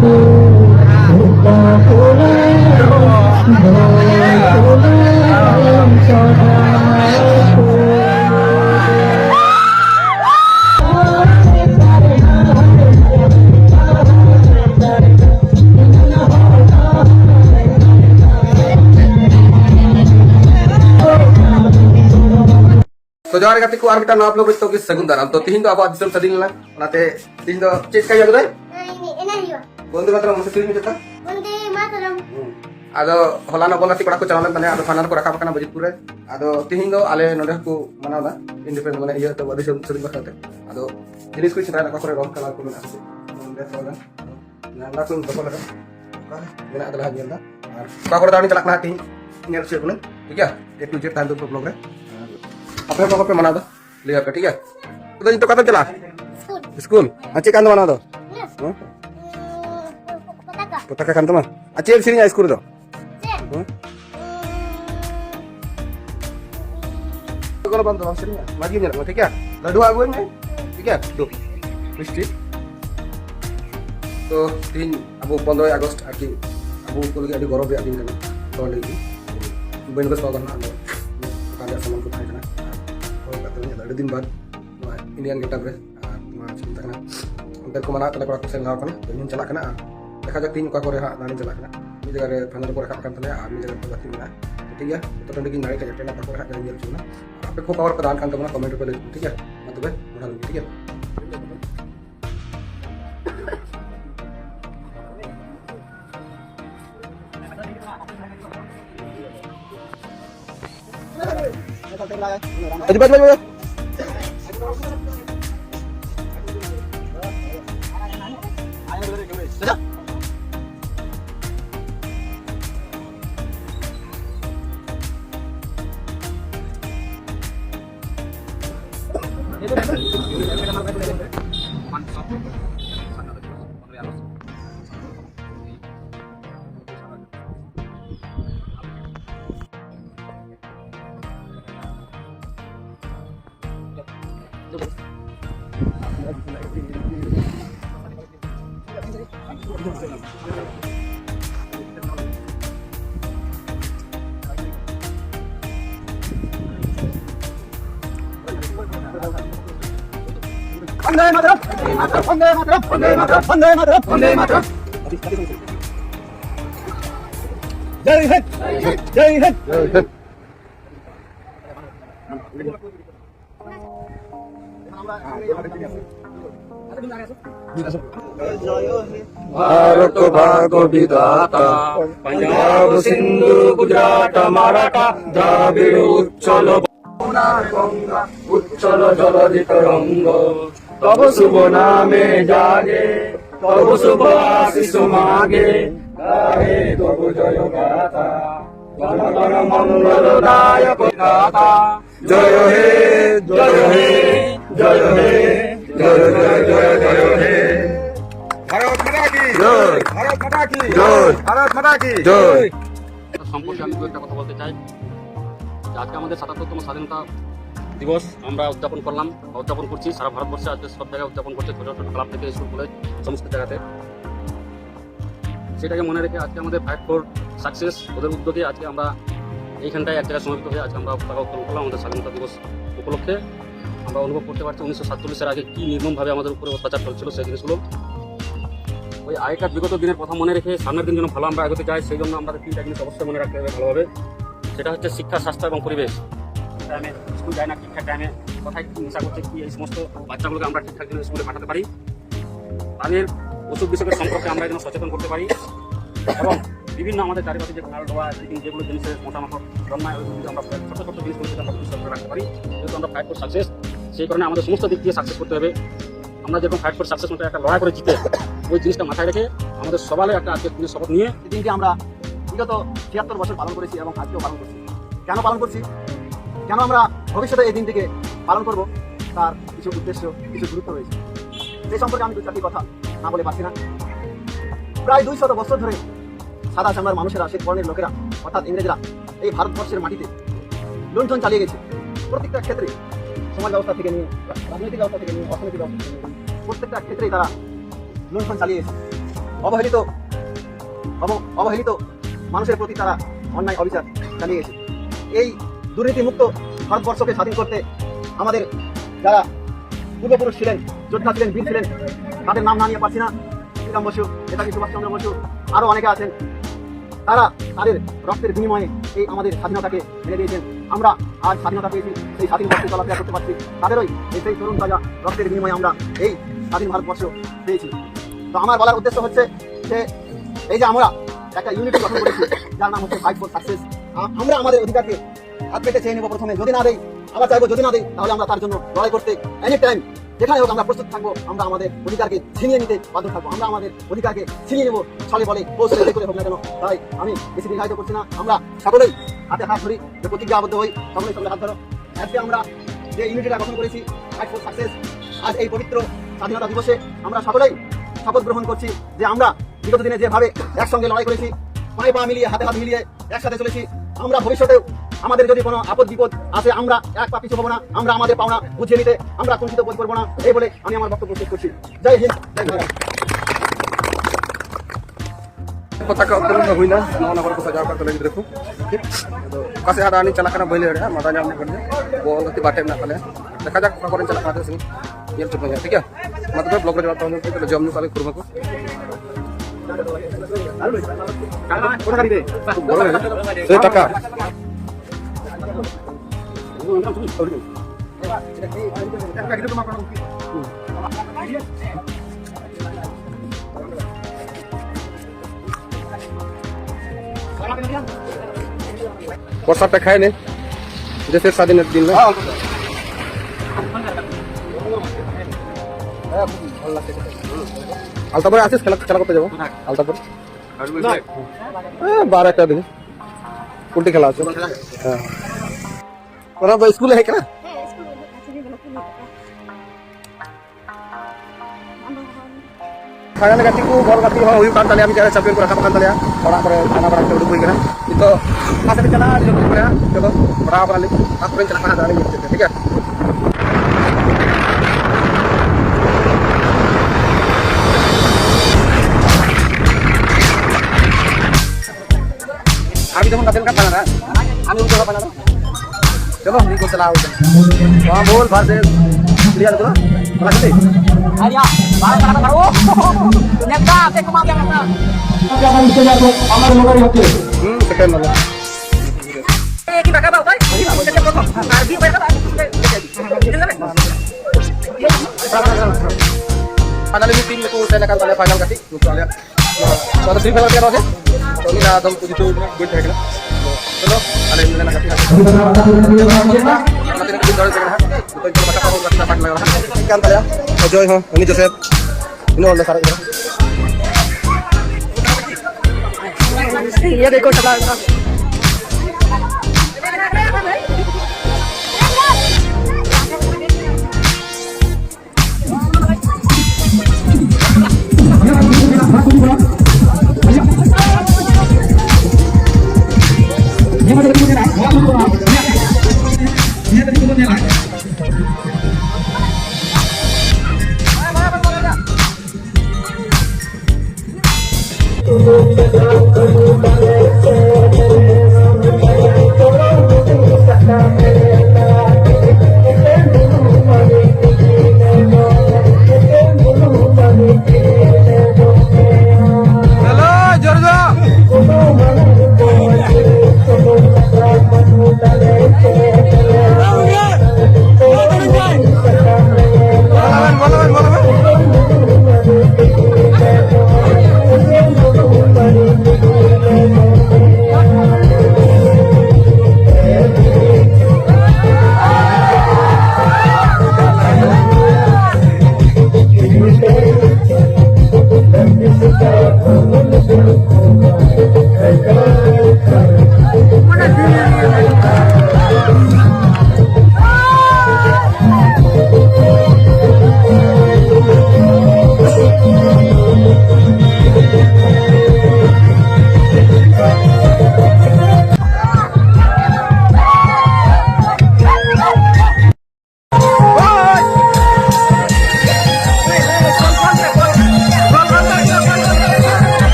तो जवार गाती को आर मिटा आप लोग तो किस सगुन दाराम तो तीन तो आप दिसम सदिन ला नाते तीन तो चेक का याद है ini enak बंदे मात्र मुझे तीन मिटा Bunde mataram. आदो हलाना बोला ती को चलान तने आदो फानार को रखा पकना बजितपुर रे आदो तीन तो आले नोडे को मनादा इंडिपेंडेंट माने ये तो बदे सदिन बखते आदो जिनिस को चिंता का करे रोक कला को मेना नोडे सोगा नाला को बको लगा मेना अदला हजेंदा और का को दानी चलकना ती नेल से कुन ठीक है ए टू जेड तांदो प्रॉब्लम रे apa apa apa mana tuh lihat ke tiga udah itu kata jelas school acik kan mana tuh potaka kan teman acik sini ya school tuh kalau bantu bang sini lagi nih mau tiga ada dua gue nih tiga tuh mesti tuh tin abu 15 Agustus aki abu tuh lagi ada gorob ya din kan tahun lagi bener bener soal kan ada sama kita kan ada दिन बाद Indian get up रे चिंता करना अंतर को मना तले को सेल गाव करना दिन चला करना देखा जा तीन का करे हा नानी चला करना मी जगह रे फाइनल को रखा करन तले आ मी जगह पे बात मिला ठीक है तो टंडी की नारी का जटेना पर रखा जाएंगे चुना आपे को पावर प्रदान करन तमना कमेंट पे ले ठीक है मतलब बना लो ठीक है बज बज बज Vande Mataram, Vande Mataram, Vande Mataram, Vande Mataram, Vande Mataram. Jai Hind, Jai Hind, Jai Hind. Bharat भाग विधाता पंजाब सिंधु गुजरात मराठा द्राविड़ उच्चल गंगा उच्चल जलधि तरंग तब शुभ नामे जागे तब शुभ आशीष मागे गाहे तब जय गाथा गण गण मंगल दायक गाथा जय हे जय हे जय हे जय जय जय जय हे भारत माता की जय भारत माता की जय भारत माता की जय সম্পর্কে আমি একটা কথা বলতে চাই আজকে আমাদের ৭৭তম স্বাধীনতা দিবস আমরা উদযাপন করছি সারা ভারতবর্ষে আজকে সব জায়গায় উদযাপন করছে ছোট ছোট ক্লাব থেকে স্কুল কলেজ সমস্ত জায়গাতে সেটাকে মনে রেখে আজকে আমাদের ফাইট ফর সাকসেস ওদের উদ্যোগে আজকে আমরা এইখানটায় এক জায়গায় সমবেত হয়ে আজকে আমরা পতাকা উত্তোলন করলাম আমাদের স্বাধীনতা দিবস উপলক্ষে আমরা অনুভব করতে পারছি 1947-এর আগে কী নির্মমভাবে আমাদের উপরে অত্যাচার চলছিল সেই জিনিসগুলো ওই আগেকার বিগত দিনের কথা মনে রেখে সামনের দিন যেন ভালো আমরা এগোতে চাই সেই জন্য আমাদের তিনটা জিনিস অবশ্যই মনে রাখতে হবে ভালোভাবে সেটা হচ্ছে শিক্ষা স্বাস্থ্য এবং পরিবেশ টাইমে স্কুল যায় না ঠিকঠাক টাইমে কোথায় কী নেশা করছে কি এই সমস্ত বাচ্চাগুলোকে আমরা ঠিকঠাক দিনে স্কুলে পাঠাতে পারি তাদের ওষুধ বিষয়কের সম্পর্কে আমরা যেন সচেতন করতে পারি এবং বিভিন্ন আমাদের চারিপাশে যে খাল ডোবা যেগুলো জিনিসের মোটামুটি জন্মায় ওইগুলো আমরা ছোটো ছোটো জিনিসগুলো আমরা পরিষ্কার করে রাখতে পারি যেহেতু আমরা ফাইট ফর সাকসেস সেই কারণে আমাদের সমস্ত দিক দিয়ে সাকসেস করতে হবে আমরা যেরকম ফাইট ফর সাকসেস মতো একটা লড়াই করে জিতে ওই জিনিসটা মাথায় রেখে আমাদের সবাই একটা আজকের দিনের শপথ নিয়ে এই দিনটি আমরা বিগত ৭৬ বছর পালন করেছি এবং আজকেও পালন করছি কেন পালন করছি কেন আমরা ভবিষ্যতে এই দিনটিকে পালন করব তার কিছু উদ্দেশ্য কিছু গুরুত্ব রয়েছে সেই সম্পর্কে আমি দু চারটি কথা না বলে পারছি না প্রায় 200 বছর ধরে সাদা চামড়ার মানুষেরা শ্বেত বর্ণের লোকেরা অর্থাৎ ইংরেজরা এই ভারতবর্ষের মাটিতে লুণ্ঠন চালিয়ে গেছে প্রত্যেকটা ক্ষেত্রে সমাজ ব্যবস্থা থেকে নিয়ে রাজনৈতিক ব্যবস্থা থেকে নিয়ে অর্থনৈতিক ব্যবস্থা থেকে নিয়ে প্রত্যেকটা ক্ষেত্রেই তারা লুণ্ঠন চালিয়ে গেছে অবহেলিত মানুষের প্রতি তারা অন্যায় অবিচার চালিয়ে গেছে। এই দুর্নীতিমুক্ত ভারতবর্ষকে স্বাধীন করতে আমাদের যারা পূর্বপুরুষ ছিলেন, যোদ্ধা ছিলেন, বীর ছিলেন, তাদের নাম না নিয়ে পারছি না, শ্রীরাম বসু, নেতাজি সুভাষচন্দ্র বসু, আরও অনেকে আছেন, তারা তাদের রক্তের বিনিময়ে এই আমাদের স্বাধীনতাকে এনে দিয়েছেন। আমরা আজ স্বাধীনতা পেয়েছি, সেই স্বাধীন ভারতে চলাফেরা করতে পারছি, তাদেরই সেই তরুণ তাজা রক্তের বিনিময়ে আমরা এই স্বাধীন ভারতবর্ষ পেয়েছি। তো আমার বলার উদ্দেশ্য হচ্ছে যে এই যে আমরা একটা ইউনিটি গঠন করেছি যার নাম হচ্ছে ফাইট ফর সাকসেস। আমরা আমাদের অধিকারকে হাত পেতে চেয়ে নেব প্রথমে, যদি না দেই আবার চাইবো, যদি না দেই তাহলে আমরা তার জন্য লড়াই করতে এনি টাইম যেখানে হোক আমরা প্রস্তুত থাকবো। আমরা আমাদের অধিকারকে ছিনিয়ে নিতে বাধ্য থাকবো, আমরা আমাদের অধিকারকে ছিনিয়ে নেবো ছলে বলে কৌশলে যে করে হোক না কেন। তাই আমি বেশি দীর্ঘায়িত করছি না, আমরা সকলেই হাতে হাত ধরি, যে প্রতিজ্ঞাবদ্ধ হই, সকলে সকলে হাত ধরো। আজকে আমরা যে ইউনিটিটা গঠন করেছি ফাইট ফর সাকসেস, আজ এই পবিত্র স্বাধীনতা দিবসে আমরা সকলেই শপথ গ্রহণ করছি যে আমরা বিগত দিনে যেভাবে একসঙ্গে লড়াই করেছি, পায়ে পা মিলিয়ে হাতে হাত মিলিয়ে একসাথে চলেছি, আমরা ভবিষ্যতেও আমাদের যদি কোনো আপদ বিপদ আসে আমরা এক পা পিছু হবো না, আমরা আমাদের পাওনা বুঝিয়ে নিতে আমরা কুণ্ঠিত বোধ করবো না। এই বলে আমি আমার বক্তব্য শেষ করছি। জয় হিন্দ, জয় Bharat. patakai uttulun na huina nauna ko sa jawa ka lagi dekho kasi ada ani chala kana boile re mata nyamne karne bo ngati batem na kale dekha jak ka koren chala kana sini yer chup na ठीक है मतलब blog रे jawab तो तो जमनु काले kurma ko কোথা গাড়ি দে se taka প্রসাদটা খাই নে দেশের স্বাধীনের দিন না আলতাপুরে আছিস খেলা খেলা করতে যাবো আলতাপুর 12-1 দিকে কোনটি খেলা আছে হ্যাঁ ওরা স্কুলে है क्या Kaya negati ko baru kati ho huyu kan tali ami cara champion ko rakap kan tali ya orang pada anak pada udah buik kan itu masa dicana di jodoh ya jodoh berapa kali aku yang celaka ada lagi ठीक है Abi tuh ngapain kan panah Ami udah panah चलो हम को चलाओ वहां बोल versus lihat dulu berarti Ayo, barang baru. Ternyata saya kemarin kata. jangan bisa jatuh amar mogari hote second malah Eh, kita kata tahu, kita potong. Hargi bayar kan? Finally meeting ko sa nakal tala final kasi lupa lihat so ada three final kaya so ini na dong puji tuh good hai चलो ada yang nak kasi natin ang pindol sa lahat ito yung makakapo kasi dapat lang lahat kan tala Joy ho ini Joseph ini wala sarap Iya, deh kau salah. Thank you.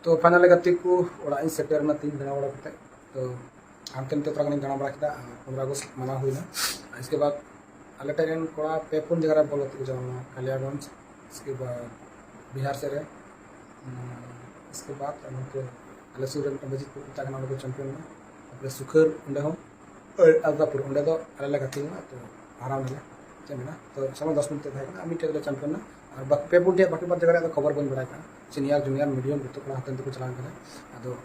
तो final गति को ओड़ा in sector में 3 घंटा बड़ा करते तो आमतेन तो तरह गाना बड़ा किया 15 अगस्त मना हुई ना। इसके बाद अल्लाह टेन कोड़ा पेपुन जगह बोलते जाना कलियागंज, इसके बाद बिहार से रहे, इसके बाद अल्लाह सूर्य बजीतपुर तक को चैंपियन में अपने सुखर उंडे हम अल्लापुर उंडे दो अल्लाह गति में तो आराम लगे चेना तो समय 10 मिनट तक मिट्टे चैंपियन ना और पेपुन टे बाकी बात जगह खबर बन बड़ा सीनियर जूनियर मीडियम जो को हाथ को चलान अदो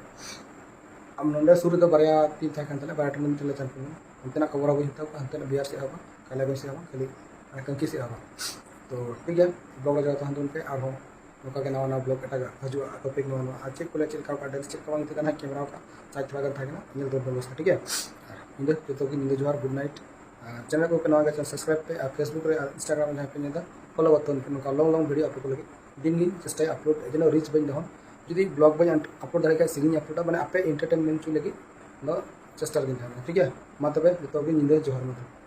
आम नोडे सूर्य दो बारे टीम थे बारे टूर्नामेंट ले चैंपियन अंतना खबर हबो हिंता अंतना बिहार से हबा कलियागंज से हबा खाली कंकी से हबा तो ठीक है ब्लॉग लगा तो हंदुन पे और नौका के नवा ब्लॉग एटा हजु टॉपिक नवा आज चेक को चेक का डांस चेक का ना कैमरा का चार्ज थोड़ा गन था ना दो व्यवस्था ठीक है इंदे तो कि इंदे जोहार गुड नाइट चैनल को नवा के सब्सक्राइब पे फेसबुक रे इंस्टाग्राम जहां पे नेदा फॉलो करते लॉन्ग लॉन्ग वीडियो अपलोड लगे दिन गी चेष्टा अपलोड जेनो रीच बन दहन जुदी ब्लॉग बन अपलोड दाड़े सेरिंग अपलोड माने आपे एंटरटेनमेंट लगे चेष्टा लगे ठीक है मा तबे जो निंदा जोहर मतलब